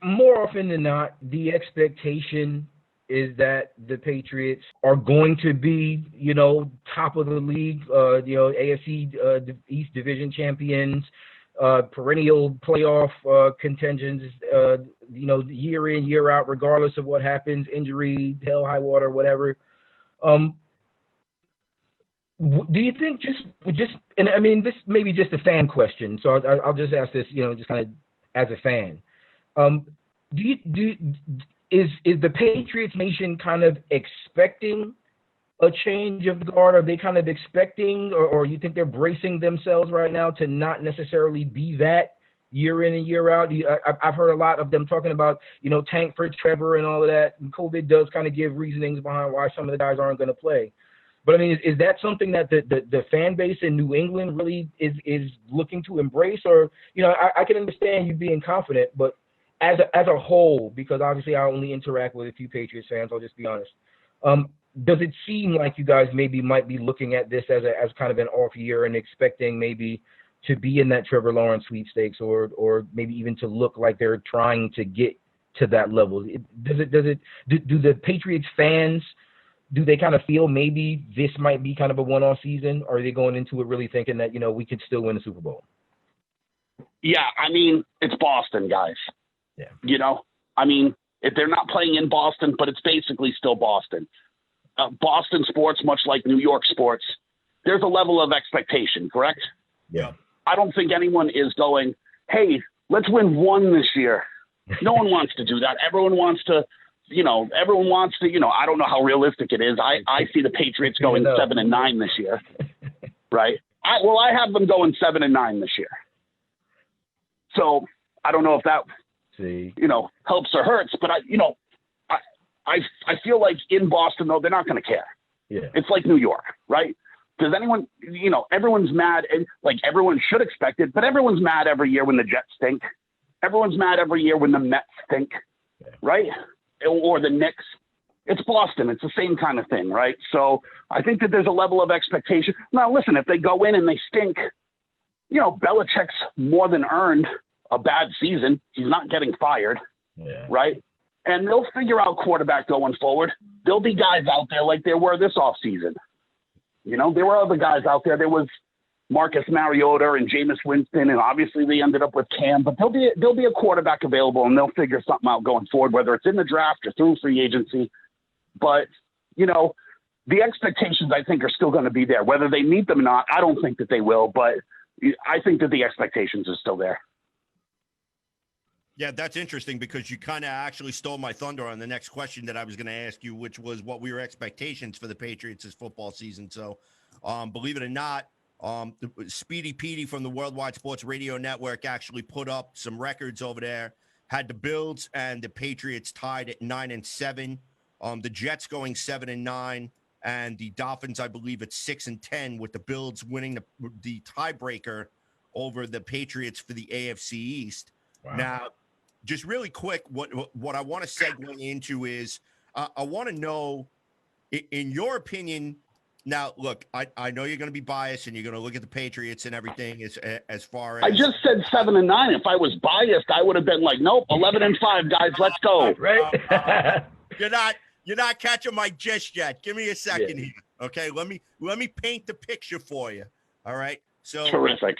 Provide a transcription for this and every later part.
more often than not, the expectation is that the Patriots are going to be, top of the league, AFC East Division champions, perennial playoff contentions, year in, year out, regardless of what happens, injury, hell, high water, whatever. Do you think and I mean, this may be just a fan question, so I'll just ask this, just kind of as a fan. Is the Patriots nation kind of expecting a change of guard? Are they kind of expecting, or you think they're bracing themselves right now to not necessarily be that year in and year out? I've heard a lot of them talking about, tank for Trevor and all of that. And COVID does kind of give reasonings behind why some of the guys aren't going to play. But I mean, is that something that the fan base in New England really is looking to embrace? Or, I can understand you being confident, but as a whole, because obviously I only interact with a few Patriots fans, I'll just be honest. Does it seem like you guys maybe might be looking at this as kind of an off year and expecting maybe to be in that Trevor Lawrence sweepstakes, or maybe even to look like they're trying to get to that level? Do the Patriots fans, do they kind of feel maybe this might be kind of a one-off season, or are they going into it really thinking that, we could still win the Super Bowl? Yeah, I mean, it's Boston, guys. Yeah. I mean, if they're not playing in Boston, but it's basically still Boston. Boston sports, much like New York sports, there's a level of expectation, correct? Yeah. I don't think anyone is going, hey, let's win one this year. No one wants to do that. Everyone wants to, I don't know how realistic it is. I see the Patriots going 7-9 this year, right? I have them going 7-9 this year. So I don't know if that, helps or hurts, but I feel like in Boston, though, they're not going to care. Yeah. It's like New York, right? Does anyone, everyone's mad, and like everyone should expect it, but everyone's mad every year when the Jets stink. Everyone's mad every year when the Mets stink, right? Or the Knicks. It's Boston. It's the same kind of thing, right? So I think that there's a level of expectation. Now, listen, if they go in and they stink, Belichick's more than earned a bad season. He's not getting fired, right? And they'll figure out quarterback going forward. There'll be guys out there like there were this offseason. There were other guys out there. There was Marcus Mariota and Jameis Winston, and obviously they ended up with Cam. But there'll be a quarterback available, and they'll figure something out going forward, whether it's in the draft or through free agency. But, the expectations, I think, are still going to be there. Whether they meet them or not, I don't think that they will. But I think that the expectations are still there. Yeah, that's interesting because you kind of actually stole my thunder on the next question that I was going to ask you, which was what were your expectations for the Patriots this football season. So believe it or not, Speedy Petey from the Worldwide Sports Radio Network actually put up some records over there, had the Bills and the Patriots tied at 9-7, the Jets going 7-9, and the Dolphins, I believe, at 6-10, with the Bills winning the tiebreaker over the Patriots for the AFC East. Wow. Now, just really quick, what I want to segue into is I want to know, in your opinion, now, look, I know you're going to be biased and you're going to look at the Patriots and everything as far as... I just said 7-9. If I was biased, I would have been like, nope, 11-5, guys, let's go. Right? You're not catching my gist yet. Give me a second here, okay? Let me paint the picture for you, all right? So terrific.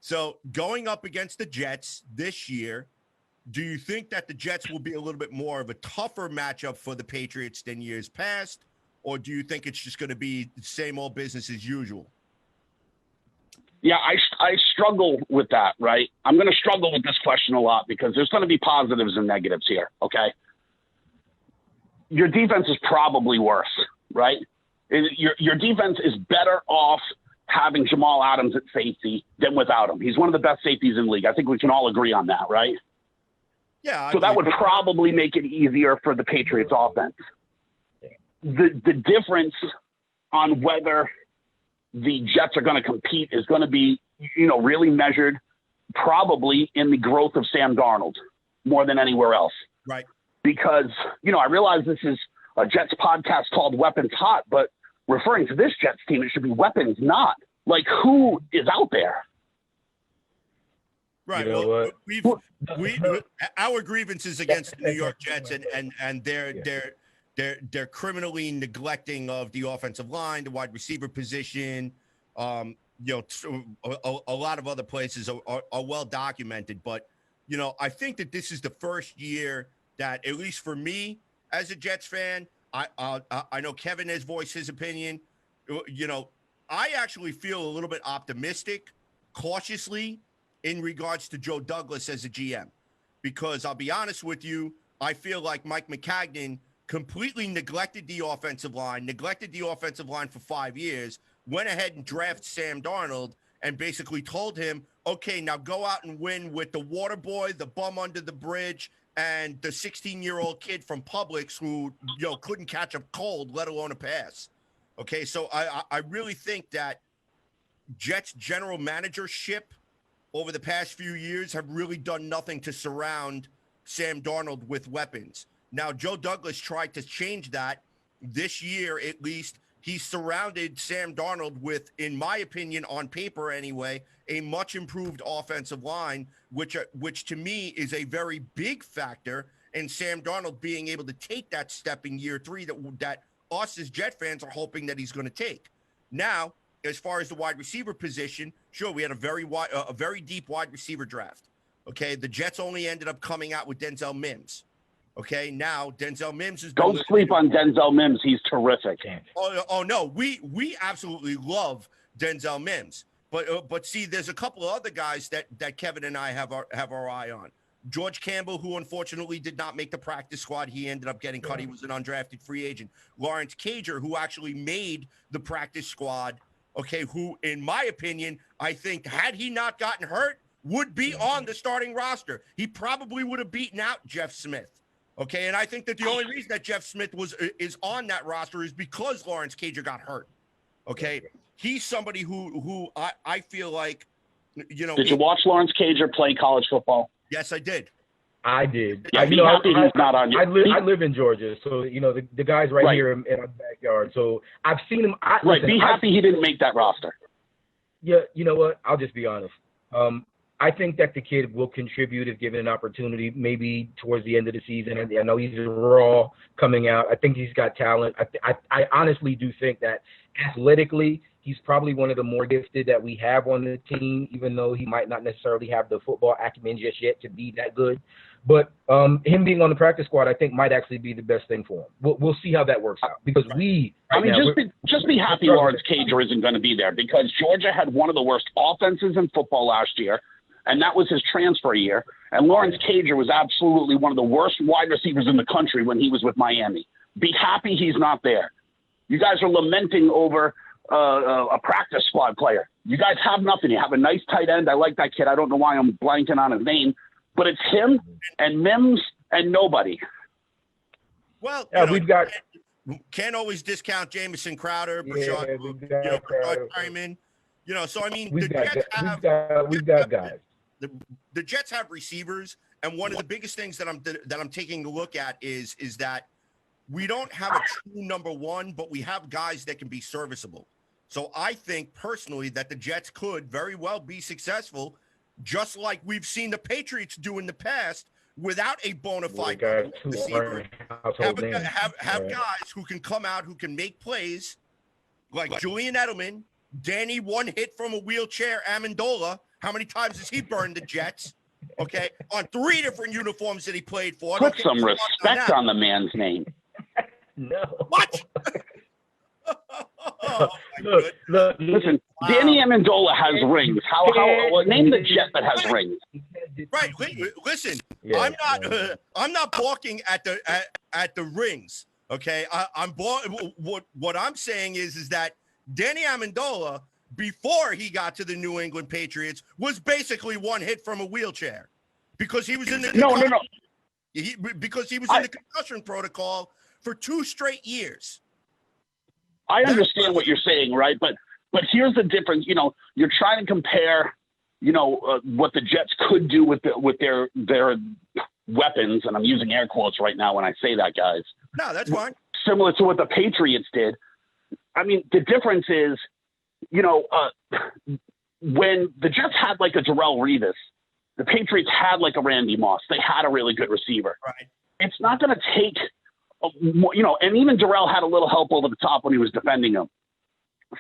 So going up against the Jets this year, do you think that the Jets will be a little bit more of a tougher matchup for the Patriots than years past, or do you think it's just going to be the same old business as usual? Yeah, I struggle with that, right? I'm going to struggle with this question a lot because there's going to be positives and negatives here, okay? Your defense is probably worse, right? Your defense is better off having Jamal Adams at safety than without him. He's one of the best safeties in the league. I think we can all agree on that, right? Yeah. So that would probably make it easier for the Patriots offense. The difference on whether the Jets are going to compete is going to be, really measured probably in the growth of Sam Darnold more than anywhere else. Right. Because, I realize this is a Jets podcast called Weapons Hot, but referring to this Jets team, it should be weapons not. Like, who is out there? Right. You know Well, what? we our grievances against the New York Jets and their criminally neglecting of the offensive line, the wide receiver position, a lot of other places are well documented. But I think that this is the first year that, at least for me as a Jets fan, I know Kevin has voiced his opinion. I actually feel a little bit optimistic, cautiously, in regards to Joe Douglas as a GM, because I'll be honest with you, I feel like Mike McCagnon completely neglected the offensive line for 5 years, went ahead and drafted Sam Darnold, and basically told him, okay, now go out and win with the water boy, the bum under the bridge, and the 16-year-old kid from Publix who couldn't catch a cold, let alone a pass. Okay, so I really think that Jets general managership over the past few years have really done nothing to surround Sam Darnold with weapons. Now, Joe Douglas tried to change that this year, at least. He surrounded Sam Darnold with, in my opinion, on paper anyway, a much improved offensive line, which to me is a very big factor in Sam Darnold being able to take that step in year 3 that us as Jet fans are hoping that he's going to take. Now, as far as the wide receiver position, sure, we had a very deep wide receiver draft. Okay, the Jets only ended up coming out with Denzel Mims. Okay, now Denzel Mims is. Don't sleep on Denzel Mims. He's terrific. Oh no, we absolutely love Denzel Mims, but see, there's a couple of other guys that Kevin and I have our eye on. George Campbell, who unfortunately did not make the practice squad, he ended up getting cut. He was an undrafted free agent. Lawrence Cager, who actually made the practice squad. Okay, who, in my opinion, I think had he not gotten hurt, would be on the starting roster. He probably would have beaten out Jeff Smith. Okay, and I think that the only reason that Jeff Smith is on that roster is because Lawrence Cager got hurt. Okay, he's somebody who I feel like, Did you watch Lawrence Cager play college football? Yes, I did. I did. Yeah, he's not on you. I live in Georgia, so the guy's right here in our backyard. So I've seen him. Be happy he didn't make that roster. Yeah, you know what? I'll just be honest. I think that the kid will contribute if given an opportunity, maybe towards the end of the season. And I know he's raw coming out. I think he's got talent. I honestly do think that athletically, he's probably one of the more gifted that we have on the team, even though he might not necessarily have the football acumen just yet to be that good. But him being on the practice squad, I think might actually be the best thing for him. We'll see how that works out, because just be happy Lawrence Cager isn't going to be there, because Georgia had one of the worst offenses in football last year, and that was his transfer year. And Lawrence Cager was absolutely one of the worst wide receivers in the country when he was with Miami. Be happy he's not there. You guys are lamenting over a practice squad player. You guys have nothing. You have a nice tight end. I like that kid. I don't know why I'm blanking on his name, but it's him and Mims and nobody. Well, we've got. Can't always discount Jamison Crowder, Brashad Perriman. So I mean, we've got guys. The Jets have receivers, and one of the biggest things that I'm taking a look at is that we don't have a true number one, but we have guys that can be serviceable. So I think personally that the Jets could very well be successful, just like we've seen the Patriots do in the past, without a bona fide receiver. Have guys who can come out, who can make plays, like Julian Edelman, Danny one hit from a wheelchair Amendola. How many times has he burned the Jets? Okay, on 3 different uniforms that he played for. Put some respect on the man's name. No. What? Look. Listen, Danny Amendola has rings. How name the Jet that has rings. Right. Listen, I'm not balking at the rings. Okay, what I'm saying is that Danny Amendola, before he got to the New England Patriots, was basically one hit from a wheelchair, because he was in the because he was in the concussion protocol for 2 straight years. I understand what you're saying, right? But here's the difference. You're trying to compare, what the Jets could do with their weapons, and I'm using air quotes right now when I say that, guys. No, that's fine. Similar to what the Patriots did. I mean, the difference is, when the Jets had like a Darrelle Revis, The Patriots had like a Randy Moss. They had a really good receiver. Right. It's not going to take, and even Darrell had a little help over the top when he was defending him.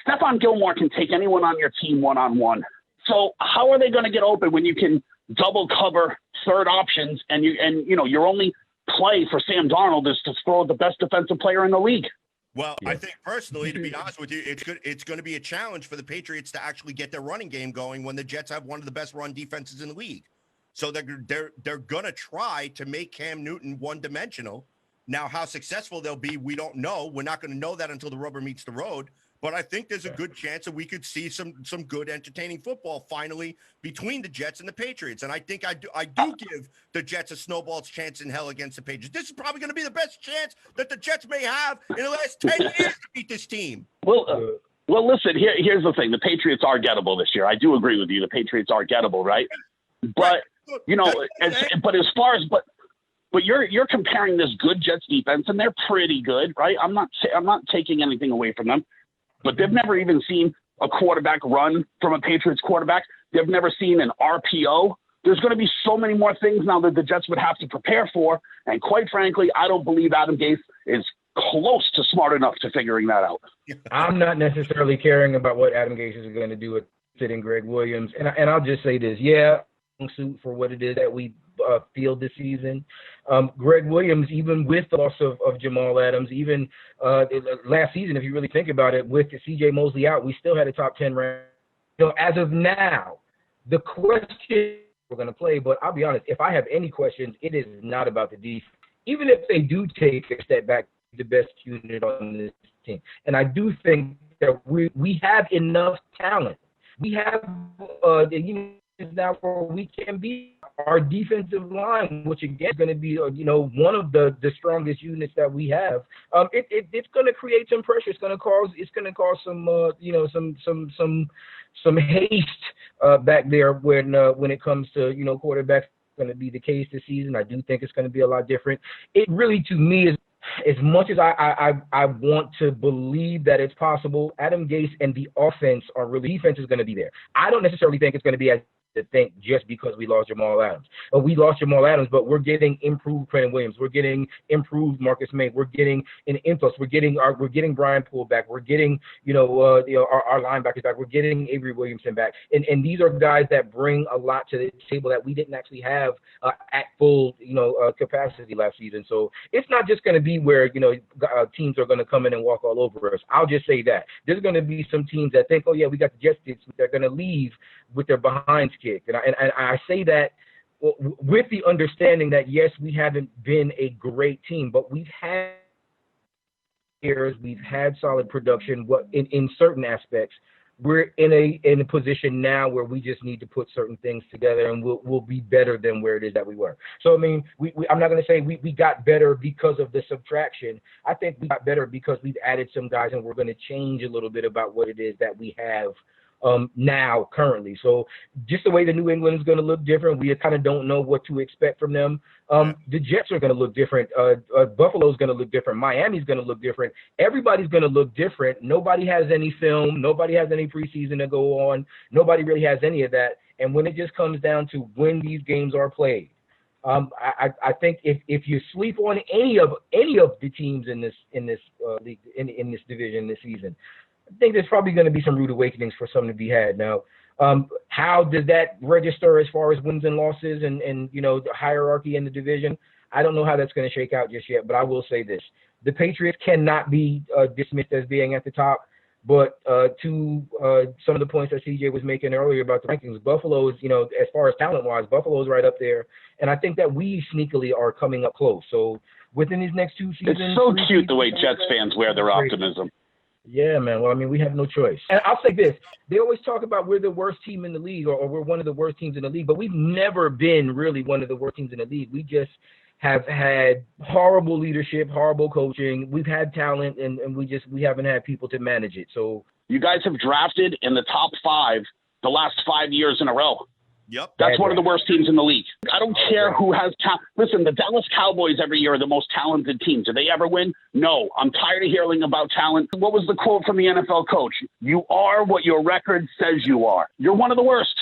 Stephon Gilmore can take anyone on your team one-on-one. So how are they going to get open when you can double cover third options and your only play for Sam Darnold is to throw the best defensive player in the league? Well, I think personally, to be honest with you, it's going to be a challenge for the Patriots to actually get their running game going when the Jets have one of the best run defenses in the league. So they're going to try to make Cam Newton one-dimensional. Now, how successful they'll be, we don't know. We're not going to know that until the rubber meets the road. But I think there's a good chance that we could see some good, entertaining football finally between the Jets and the Patriots. And I think I do give the Jets a snowball's chance in hell against the Patriots. This is probably going to be the best chance that the Jets may have in the last 10 years to beat this team. Well, listen, here's the thing. The Patriots are gettable this year. I do agree with you. The Patriots are gettable, right? But, but you're comparing this good Jets defense, and they're pretty good, right? I'm not taking anything away from them. But they've never even seen a quarterback run from a Patriots quarterback. They've never seen an RPO. There's going to be so many more things now that the Jets would have to prepare for. And quite frankly, I don't believe Adam Gase is close to smart enough to figuring that out. I'm not necessarily caring about what Adam Gase is going to do with sitting Greg Williams. And I'll just say this. Yeah, suit for what it is that we field this season. Greg Williams, even with the loss of Jamal Adams, even last season, if you really think about it, with C.J. Mosley out, we still had a top 10 rank. As of now, the question we're going to play, but I'll be honest, if I have any questions, it is not about the defense. Even if they do take a step back, the best unit on this team. And I do think that we have enough talent. We have now where we can be our defensive line, which again is going to be one of the strongest units that we have. It's going to create some pressure. It's going to cause some haste back there when it comes to quarterbacks. Going to be the case this season. I do think it's going to be a lot different. It really, to me, is as much as I want to believe that it's possible. Adam Gase and the offense defense is going to be there. I don't necessarily think it's going to be as to think just because we lost Jamal Adams. We lost Jamal Adams, but we're getting improved Quentin Williams. We're getting improved Marcus May. We're getting an influx. We're getting Brian Poole back. We're getting our linebackers back. We're getting Avery Williamson back. And these are guys that bring a lot to the table that we didn't actually have at full capacity last season. So it's not just going to be where teams are going to come in and walk all over us. I'll just say that there's going to be some teams that think, oh yeah, we got the Jets. They're going to leave with their behinds kicked. And I say that with the understanding that, yes, we haven't been a great team, but we've had years, we've had solid production. In certain aspects, we're in a position now where we just need to put certain things together, and we'll be better than where it is that we were. So, I mean, I'm not going to say we got better because of the subtraction. I think we got better because we've added some guys, and we're going to change a little bit about what it is that we have now currently. So just the way the New England is going to look different, we kind of don't know what to expect from them. The Jets are going to look different. Buffalo's going to look different. Miami's going to look different. Everybody's going to look different. Nobody has any film. Nobody has any preseason to go on. Nobody really has any of that. And when it just comes down to when these games are played, I think if you sleep on any of the teams in this league, in this division this season, I think there's probably going to be some rude awakenings for some to be had. Now, how does that register as far as wins and losses and the hierarchy in the division? I don't know how that's going to shake out just yet, but I will say this. The Patriots cannot be dismissed as being at the top, but to some of the points that CJ was making earlier about the rankings, Buffalo is, as far as talent-wise, Buffalo's right up there, and I think that we sneakily are coming up close. So within these next two seasons... It's so cute the way Jets fans wear their optimism. Yeah, man. Well, I mean, we have no choice. And I'll say this. They always talk about we're the worst team in the league or we're one of the worst teams in the league, but we've never been really one of the worst teams in the league. We just have had horrible leadership, horrible coaching. We've had talent, and we haven't had people to manage it. So you guys have drafted in the top 5 the last 5 years in a row. Yep. That's one of the worst teams in the league. I don't care who has talent. Listen, the Dallas Cowboys every year are the most talented team. Do they ever win? No. I'm tired of hearing about talent. What was the quote from the NFL coach? You are what your record says you are. You're one of the worst.